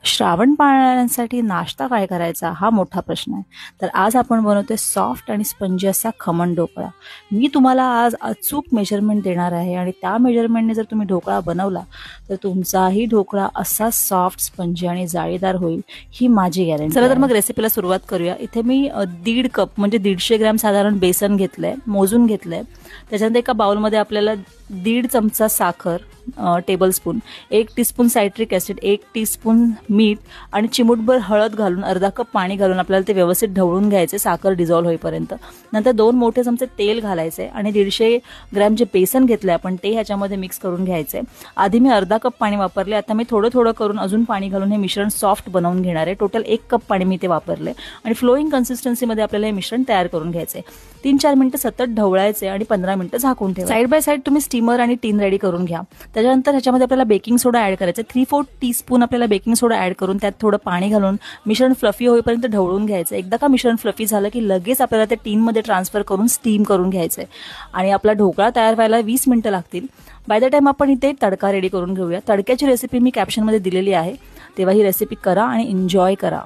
श्रावण पाळणाऱ्यांसाठी नाश्ता काय करायचा हा मोठा प्रश्न आहे. तर आज आपण बनवतोय सॉफ्ट आणि स्पंजी असा खमण ढोकळा. मी तुम्हाला आज अचूक मेजरमेंट देणार आहे आणि त्या मेजरमेंटने जर तुम्ही ढोकळा बनवला तर तुमचाही ढोकळा असा सॉफ्ट, स्पंजी आणि जाळीदार होईल, ही माझी गॅरंटी. चला तर मग रेसिपीला सुरुवात करूया. इथे मी 1.5 कप म्हणजे 150 ग्रॅम साधारण बेसन घेतलंय, मोजून घेतलंय. त्याच्यानंतर एका बाउलमध्ये आपल्याला 1.5 चमचा साखर, tablespoon, 1 teaspoon citric acid, 1 teaspoon मीठ आणि चिमूटभर हळद घालून अर्धा कप पाणी घालून आपल्याला ते व्यवस्थित ढवळून घ्यायचे साखर डिझॉल्व्ह होईपर्यंत. नंतर 2 मोठे चमचे तेल घालायचे आणि 150 ग्रॅम जे बेसन घेतलंय आपण ते ह्याच्यामध्ये मिक्स करून घ्यायचे. आधी मी अर्धा कप पाणी वापरले, आता मी थोडं थोडं करून अजून पाणी घालून हे मिश्रण सॉफ्ट बनवून घेणार आहे. टोटल 1 कप पाणी मी ते वापरले आणि फ्लोईंग कन्सिस्टन्सीमध्ये आपल्याला हे मिश्रण तयार करून घ्यायचे. 3-4 मिनिटं सतत ढवळायचे आणि 15 मिनिटं झाकून ठेवा. साईड बाय साईड तुम्ही स्टीमर आणि टीन रेडी करून घ्या. त्याच्यानंतर ह्याच्यामध्ये आपल्याला बेकिंग सोडा ऍड करायचा. 3/4 टीस्पून आपल्याला बेकिंग सोडा ऍड करून त्यात थोडं पाणी घालून मिश्रण फ्लफी होईपर्यंत ढवळून घ्यायचं. एकदा का मिश्रण फ्लफी झालं की लगेच आपल्याला ते टीनमध्ये ट्रान्सफर करून स्टीम करून घ्यायचंय आणि आपला ढोकळा तयार व्हायला 20 मिनिटं लागतील. बाय द टाइम आपण इथे तडका रेडी करून घेऊया. तडक्याची रेसिपी मी कॅप्शनमध्ये दिलेली आहे, तेव्हा ही रेसिपी करा आणि एन्जॉय करा.